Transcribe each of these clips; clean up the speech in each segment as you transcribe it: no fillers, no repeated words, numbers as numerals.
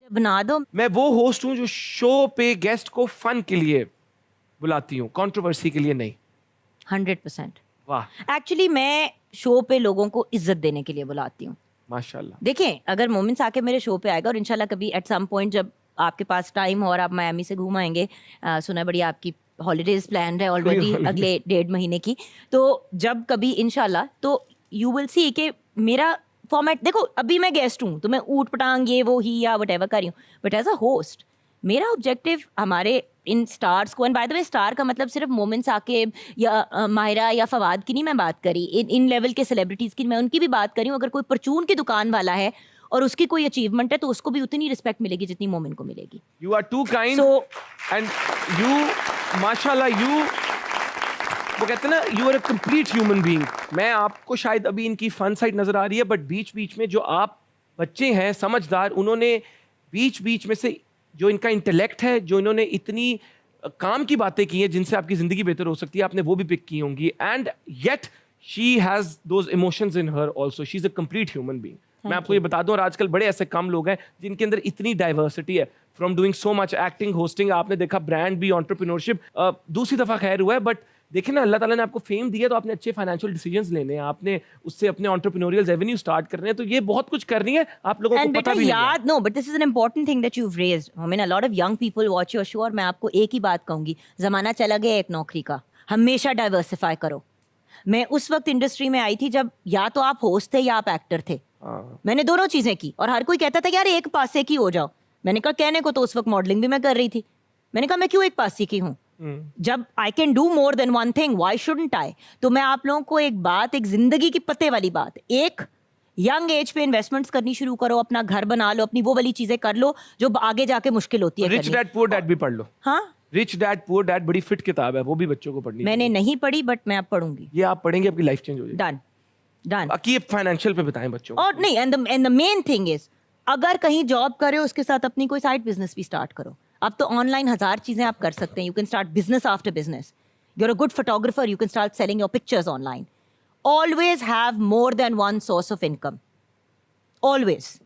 बना दो। मैं वो होस्ट हूँ जो शो पे गेस्ट को फन के लिए बुलाती हूँ, कंट्रोवर्सी के लिए नहीं। 100%। वाह, एक्चुअली मैं शो पे लोगों को इज्जत देने के लिए बुलाती हूँ। माशाल्लाह। देखें, अगर मोमिन्स आके मेरे शो पे आएगा और इंशाल्लाह कभी एट सम पॉइंट जब आपके पास टाइम हो और आप मायामी से घूम आएंगे, सुना बड़ी आपकी हॉलीडेज प्लान है ऑलरेडी अगले 1.5 महीने की, तो जब कभी इंशाल्लाह तो यू विल सी कि मेरा फॉर्मेट देखो, अभी मैं गेस्ट हूँ तो मैं ऊट पटांग ये वो ही या वटेवर कर रही हूँ, बट एज अ होस्ट मेरा ऑब्जेक्टिव हमारे इन स्टार्स को, and by the way star का मतलब सिर्फ मोमेंट्स आके या माहिरा या फवाद की नहीं मैं बात करी, इन लेवल के सेलिब्रिटीज़ की मैं उनकी भी बात करी हूँ। अगर कोई परचून की दुकान वाला है और उसकी कोई अचीवमेंट है तो उसको भी उतनी रिस्पेक्ट मिलेगी जितनी मोमिन को मिलेगी। You are too kind and you माशाल्लाह, यू वो कहते हैं ना, you are a complete human being. मैं आपको शायद अभी इनकी फन साइड नजर आ रही है, बट बीच बीच में जो आप बच्चे हैं समझदार, उन्होंने बीच बीच में से जो इनका इंटेलेक्ट है, जो इन्होंने इतनी काम की बातें की हैं जिनसे आपकी जिंदगी बेहतर हो सकती है, आपने वो भी पिक की होंगी। And yet she has those emotions in her also, she is a complete human being. मैं आपको ये बता दूं, और आजकल बड़े ऐसे कम लोग हैं जिनके अंदर इतनी डाइवर्सिटी है, from doing so much acting, hosting, आपने देखा ब्रांड भी, एंटरप्रेन्योरशिप। दूसरी दफा खैर हुआ है, बट देखिए ना, अल्लाह ताला ने आपको फेम दिया तो आपने अच्छे फाइनेंशियल डिसीजंस लेने हैं, आपने उससे अपने एंटरप्रेन्योरियल रेवेन्यू स्टार्ट करने हैं, तो ये बहुत कुछ कर रही है, आप लोगों को पता भी नहीं है। No, but this is an important thing that you have raised. I mean a lot of young people watch your show, और मैं आपको एक ही बात कहूंगी, जमाना चला गया एक नौकरी का, हमेशा डाइवर्सिफाई करो। मैं उस वक्त इंडस्ट्री में आई थी जब या तो आप होस्ट थे या आप एक्टर थे। मैंने दोनों चीजें की, और हर कोई कहता था यार एक पासे की हो जाओ। मैंने कहा कहने को तो उस वक्त मॉडलिंग भी मैं कर रही थी, मैंने कहा मैं क्यों एक पासे की हूँ, जब I can do more than one thing, why shouldn't आई। तो मैं आप लोगों को एक बात, एक जिंदगी की पते वाली बात, एक यंग एज पे इन्वेस्टमेंट्स करनी शुरू करो, अपना घर बना लो, अपनी वो वाली चीजें कर लो जो आगे जाके मुश्किल होती है। रिच डैड पुअर डैड भी पढ़ लो। हाँ, रिच डैड पुअर डैड बड़ी फिट किताब है, वो भी बच्चों को पढ़नी मैंने नहीं पढ़ी, बट मैं अब पढ़ूंगी। ये आप पढ़ेंगे, आपकी लाइफ चेंज हो जाएगी। Done done. बाकी ये फाइनेंशियल पे बताएं बच्चों को। और नहीं, and the main thing is, अगर कहीं जॉब कर रहे हो उसके साथ अपनी कोई साइड बिजनेस भी स्टार्ट करो। अब तो ऑनलाइन 1000 चीजें आप कर सकते हैं। You can start business after business. You are a good photographer, you can start selling your pictures online. Always have more than one source of income, always.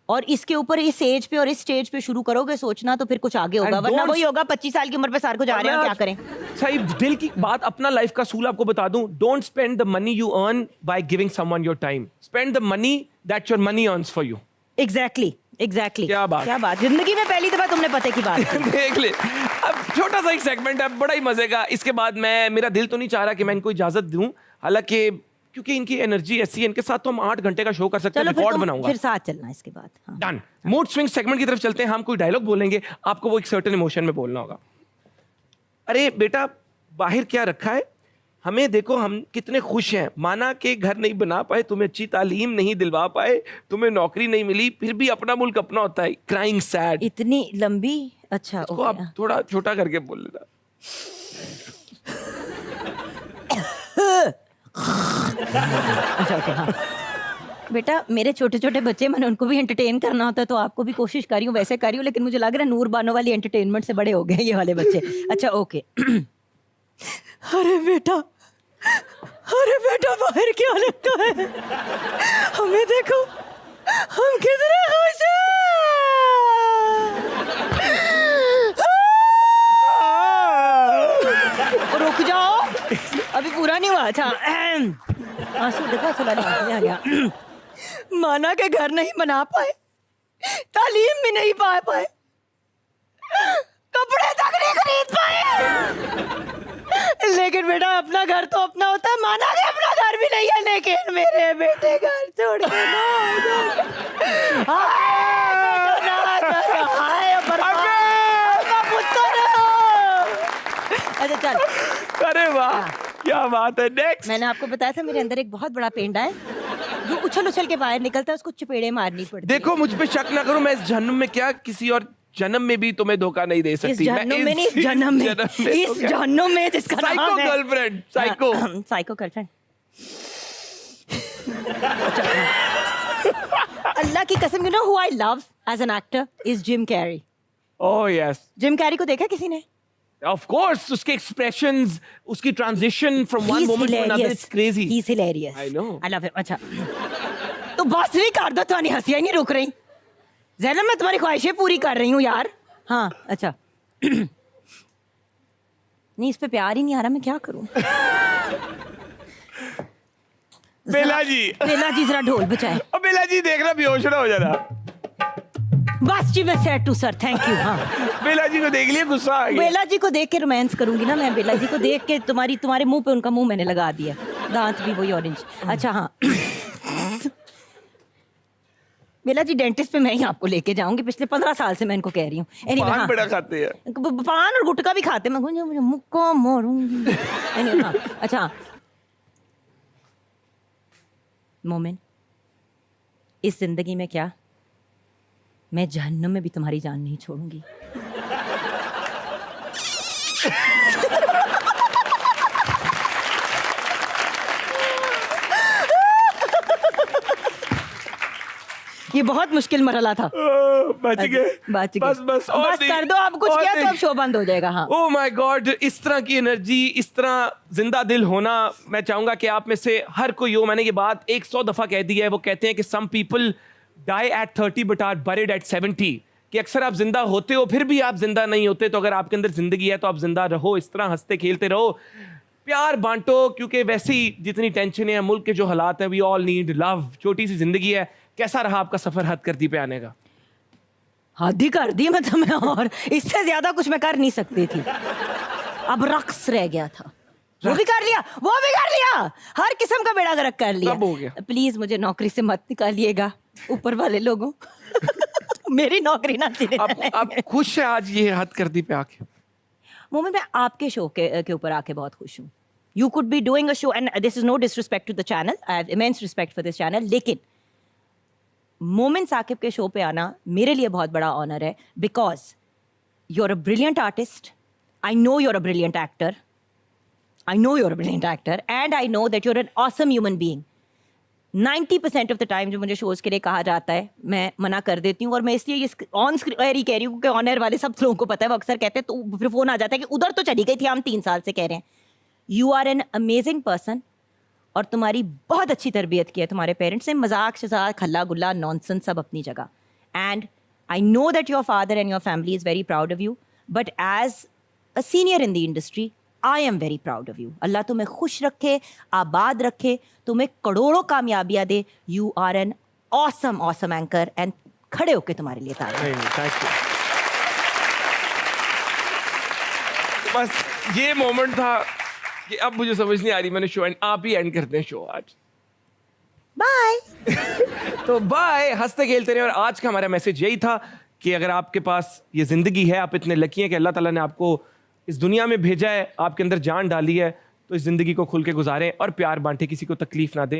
और इसके ऊपर इस एज पे और इस स्टेज पे शुरू करोगे सोचना तो फिर कुछ आगे होगा, वरना वही होगा 25 साल की उम्र पे सार को जा रहे हैं, क्या करें। सही दिल की बात, अपना लाइफ का सूल आपको बता दूं, don't spend the money you earn by giving someone your time, spend the money that your money earns for you. Exactly exactly. क्या बात, क्या बात, जिंदगी में पहली दफा तुमने पते की बात देख ले। अब छोटा सा एक सेगमेंट है, बड़ा ही मजे का। इसके बाद मेरा दिल तो नहीं चाह रहा कि मैं इनको इजाजत दूं, हालांकि क्योंकि इनकी एनर्जी ऐसी है, इनके साथ तो हम 8 घंटे का शो कर सकते हैं, रिकॉर्ड बनाऊंगा। फिर साथ चलना इसके बाद। हाँ। डन। मूड स्विंग सेगमेंट की तरफ चलते हैं। हम कोई डायलॉग बोलेंगे, आपको वो एक सर्टेन इमोशन में बोलना होगा। अरे बेटा, बाहर क्या रखा है, हमें देखो हम कितने खुश हैं, माना कि घर नहीं बना पाए, तुम्हें अच्छी तालीम नहीं दिलवा पाए, तुम्हें नौकरी नहीं मिली, फिर भी अपना मुल्क अपना होता है। Crying sad. इतनी लंबी, अच्छा इसको आप थोड़ा छोटा करके बोल लेना। अच्छा ओके, हाँ। बेटा, मेरे छोटे छोटे बच्चे, मैंने उनको भी एंटरटेन करना होता है, तो आपको भी कोशिश कर रही हूँ, वैसे कर रही हूँ, लेकिन मुझे लग रहा है नूर बानो वाली एंटरटेनमेंट से बड़े हो गए ये वाले बच्चे। अच्छा ओके। अरे बेटा, अरे बेटा, बाहर क्या लगता है, हमें देखो, हम कितने खुश हैं। रुक जाओ, अभी पूरा नहीं हुआ। अच्छा, आंसू देखा, सुला आ गया। माना के घर नहीं बना पाए, तालीम भी नहीं पा पाए, कपड़े तक नहीं खरीद पाए, लेकिन बेटा अपना घर तो अपना होता है। माना के अपना घर भी नहीं है, लेकिन मेरे बेटे घर छोड़ के अच्छा चल। अरे वाह, क्या बात है। नेक्स्ट। मैंने आपको बताया था मेरे अंदर एक बहुत बड़ा पेंडा है जो उछल उछल के बाहर निकलता है, उसको चपेड़े मारनी पड़ती है। देखो, मुझ पे शक ना करो, मैं इस जन्म में क्या किसी और जन्म में भी तुम्हें धोखा नहीं दे सकती। इस जन्म में नहीं, इस जन्म में, इस जन्म में जिसका नाम है गर्लफ्रेंड, साइको साइको गर्लफ्रेंड। अल्लाह की कसम, you know who I love as an actor is Jim Carrey. Oh yes. Jim Carrey को देखा किसी ने? Of course, उसके expressions, उसकी transition from one moment to another, it's crazy. He's hilarious. I know. I love him. अच्छा, तो बस भी कर दो, तो नहीं हंसियाँ नहीं रुक रही। ज़ैनब मैं तुम्हारी ख्वाहिशें पूरी कर रही हूँ यार। हाँ अच्छा नहीं इस पे प्यार ही नहीं आ रहा, मैं क्या करूँ। बेला जी जरा ढोल बजाए। और बेला जी देखना बेहोश ना हो जाना। बस जी मैं सेट टू सर, थैंक यू। हाँ बेला जी को देख लिया, गुस्सा आ गया। बेला जी को देख के रोमांस करूंगी ना मैं। बेला जी को देख के तुम्हारे मुंह पे उनका मुंह मैंने लगा दिया, दांत भी वही ऑरेंज। अच्छा हाँ बेला जी डेंटिस्ट पे मैं ही आपको लेके जाऊंगी, पिछले 15 साल से मैं इनको कह रही हूँ। Anyway, पान हाँ, बड़ा खाते हैं। पान और गुटखा भी खाते, मैं मुझे मुक्का मारूंगी। Anyway, हाँ, अच्छा मोमिन, इस जिंदगी में क्या मैं जहन्नुम में भी तुम्हारी जान नहीं छोड़ूंगी। ये बहुत मुश्किल मरहला था। बच गए। बच गए। बस और बस कर दो, अब कुछ किया तो अब शो बंद हो जाएगा। हाँ ओह माय गॉड, इस तरह की एनर्जी, इस तरह जिंदा दिल होना, मैं चाहूंगा कि आप में से हर कोई हो। मैंने ये बात 100 दफा कह दी है। वो कहते हैं कि some people die at 30 but are buried at 70, कि अक्सर आप जिंदा होते हो फिर भी आप जिंदा नहीं होते। तो अगर आपके अंदर जिंदगी है तो आप जिंदा रहो, इस तरह हंसते खेलते रहो, प्यार बांटो, क्योंकि वैसे ही जितनी टेंशन है, मुल्क के जो हालात हैं, वी ऑल नीड लव। छोटी सी जिंदगी है। कैसा रहा आपका सफर हद करदी पे आने का? हद ही कर दी मतलब, मैं और इससे ज्यादा कुछ मैं कर नहीं सकती थी। अब रक्स रह गया था, वो भी कर लिया, हर किस्म का बेड़ा गर्क कर लिया। सब हो गया। प्लीज मुझे नौकरी से मत निकालिएगा ऊपर वाले लोगों। मेरी नौकरी ना छीने। आप खुश है आज ये हद करदी पे आके? मोमिन मैं आपके शो के ऊपर आके बहुत खुश हूँ। You could be doing a show and this is no disrespect to the channel, I have immense respect for this channel, लेकिन मोमिन साकिब के शो पे आना मेरे लिए बहुत बड़ा ऑनर है, because you are a brilliant artist, I know you are a brilliant actor, and I know that you are an awesome human being. 90% of the time जो मुझे शोज के लिए कहा जाता है मैं मना कर देती हूँ, और मैं इसलिए ऑन स्क्रीन ही कह रही हूँ क्योंकि ऑन एयर वाले सब लोगों को पता है। वो अक्सर कहते हैं तो फिर फोन आ जाता है कि उधर तो चली गई थी, हम 3 साल से कह रहे हैं। You are an amazing person, और तुम्हारी बहुत अच्छी तरबियत की है तुम्हारे पेरेंट्स ने। मजाक शजाक हल्ला गुल्ला नॉनसेंस सब अपनी जगह, and I know that your father and your family is very proud of you, but as a senior in the industry I am very proud of you. Allah तुम्हें खुश रखे, आबाद रखे, तुम्हें करोड़ों कामयाबियाँ दे। You are an awesome anchor, and खड़े होके तुम्हारे लिए ताली। Thank you. बस ये मोमेंट था कि अब मुझे समझ नहीं आ रही, मैंने शो एंड आप ही एंड करते हैं शो आज। बाय। तो बाय, हंसते खेलते रहे। और आज का हमारा मैसेज यही था कि अगर आपके पास ये जिंदगी है, आप इतने लकी हैं कि अल्लाह ताला ने आपको इस दुनिया में भेजा है, आपके अंदर जान डाली है, तो इस जिंदगी को खुल के गुजारें और प्यार बांटे, किसी को तकलीफ ना दें।